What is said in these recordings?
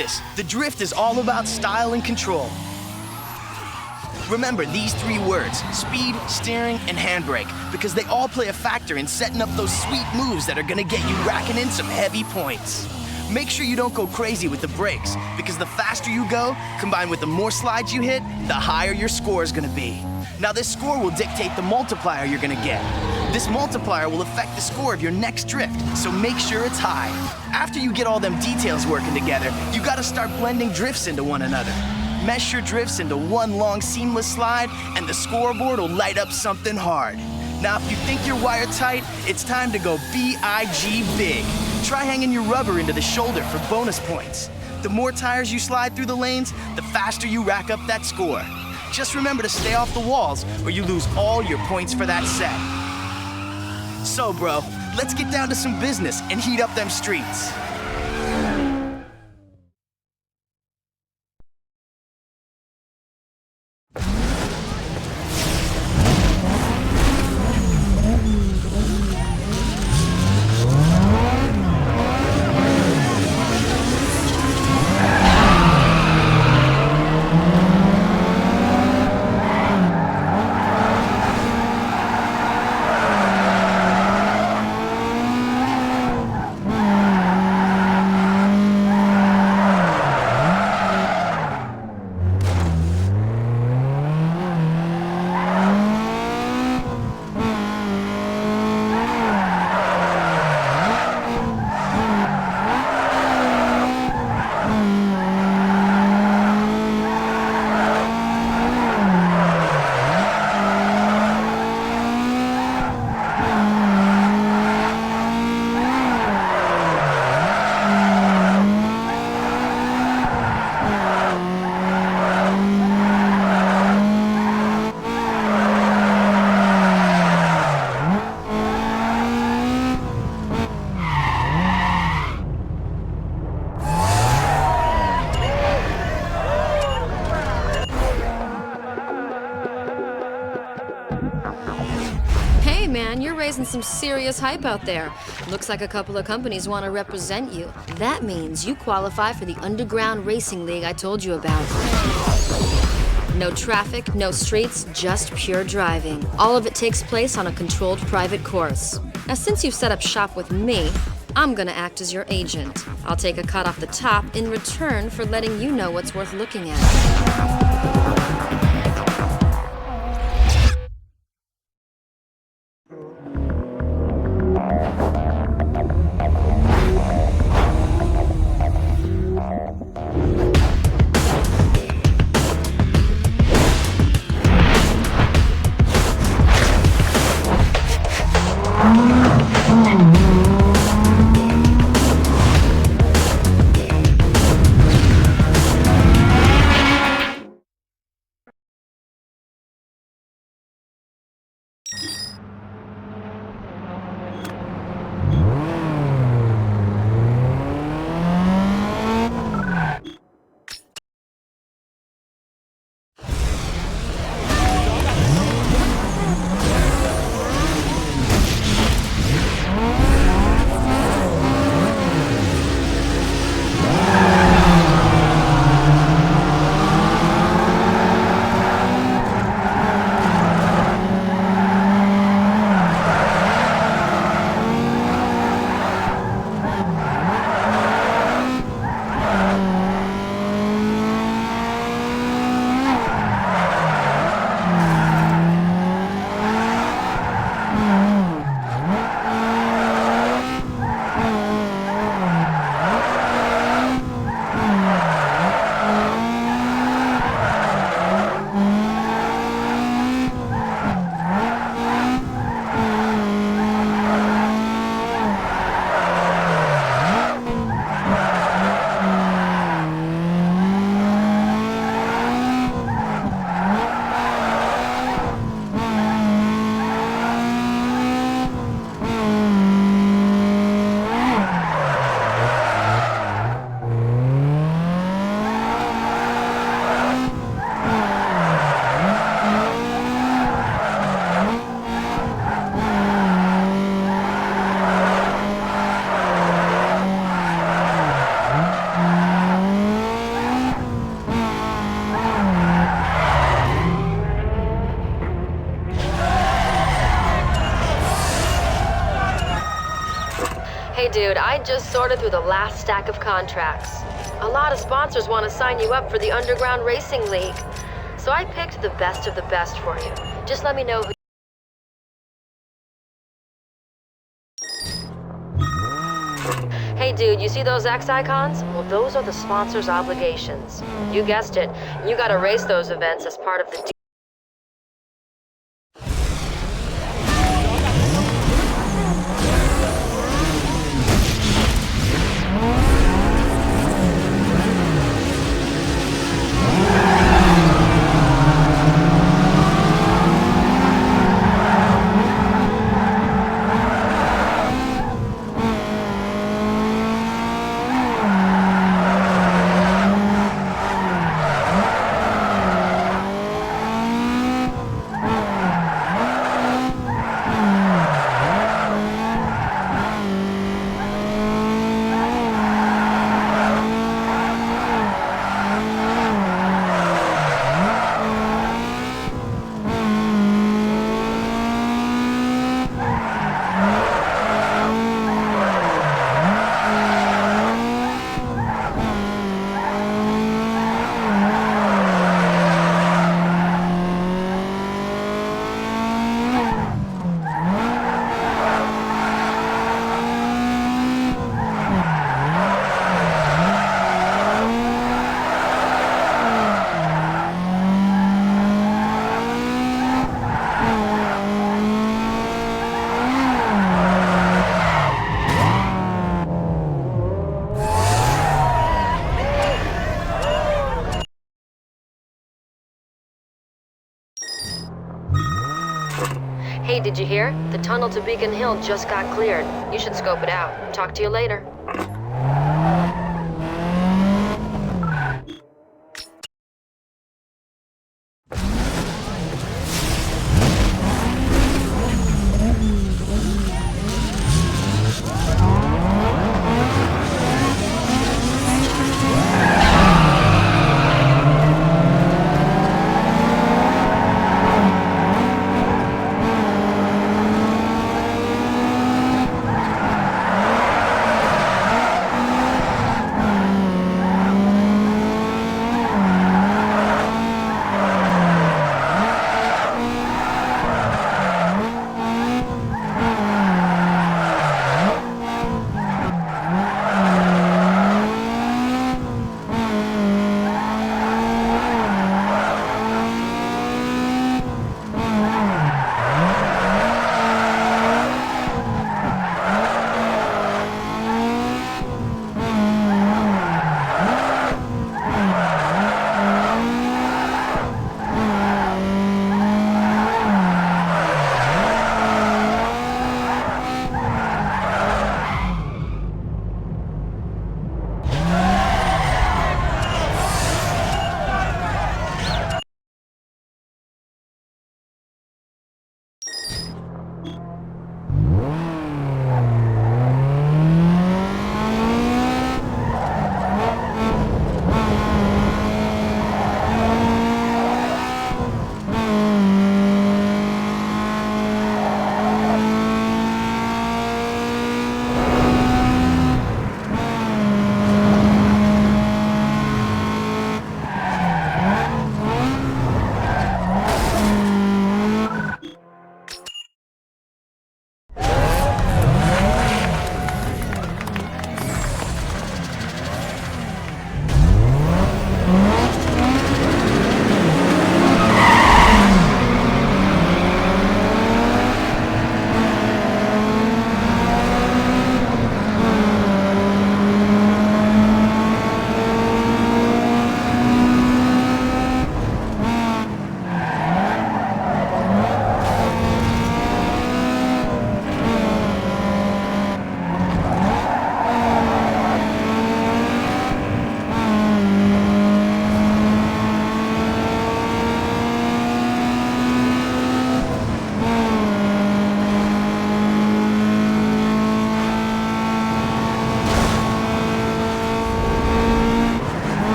this. The drift is all about style and control. Remember these 3 words: speed, steering, and handbrake, because they all play a factor in setting up those sweet moves that are gonna get you racking in some heavy points. Make sure you don't go crazy with the brakes, because the faster you go, combined with the more slides you hit, the higher your score is gonna be. Now this score will dictate the multiplier you're gonna get. This multiplier will affect the score of your next drift, so make sure it's high. After you get all them details working together, you gotta start blending drifts into one another. Mesh your drifts into one long seamless slide, and the scoreboard will light up something hard. Now if you think you're wired-tight, it's time to go B-I-G big. Try hanging your rubber into the shoulder for bonus points. The more tires you slide through the lanes, the faster you rack up that score. Just remember to stay off the walls, or you lose all your points for that set. So bro, let's get down to some business and heat up them streets. Man, you're raising some serious hype out there. Looks like a couple of companies want to represent you. That means you qualify for the underground racing league I told you about. No traffic, no streets, just pure driving. All of it takes place on a controlled private course. Now, since you've set up shop with me, I'm gonna act as your agent. I'll take a cut off the top in return for letting you know what's worth looking at. I just sorted through the last stack of contracts. A lot of sponsors want to sign you up for the Underground Racing League. So I picked the best of the best for you. Just let me know who... Hey dude, you see those X icons? Well, those are the sponsors' obligations. You guessed it. You gotta race those events as part of the deal. Hey, did you hear? The tunnel to Beacon Hill just got cleared. You should scope it out. Talk to you later.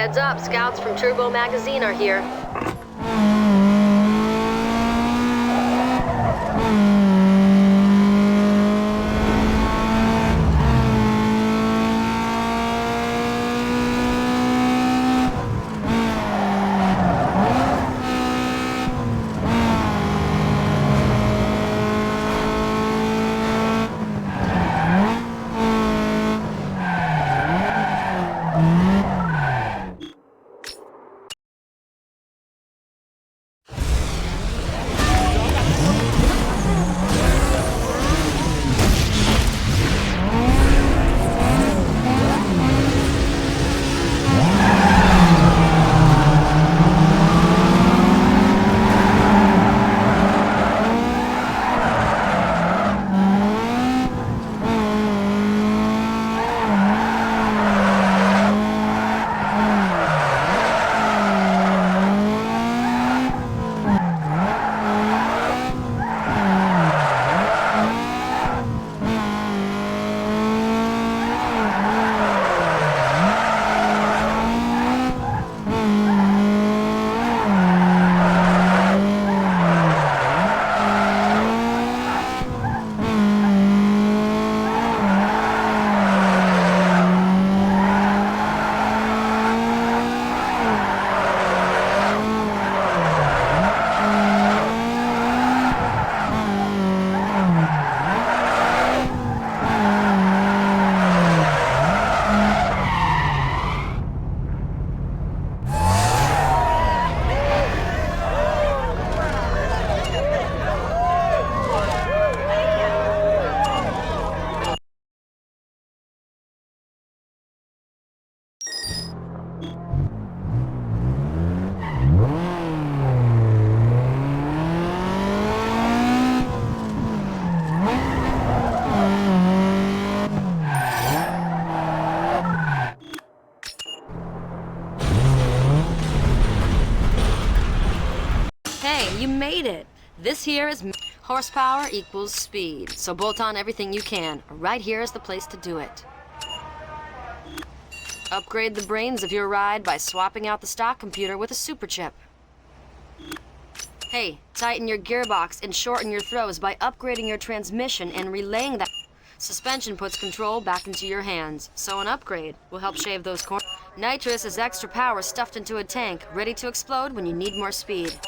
Heads up, scouts from Turbo Magazine are here. Hey, you made it. This here is horsepower equals speed. So bolt on everything you can. Right here is the place to do it. Upgrade the brains of your ride by swapping out the stock computer with a super chip. Hey, tighten your gearbox and shorten your throws by upgrading your transmission and relaying that. Suspension puts control back into your hands, so an upgrade will help shave those corners. Nitrous is extra power stuffed into a tank, ready to explode when you need more speed.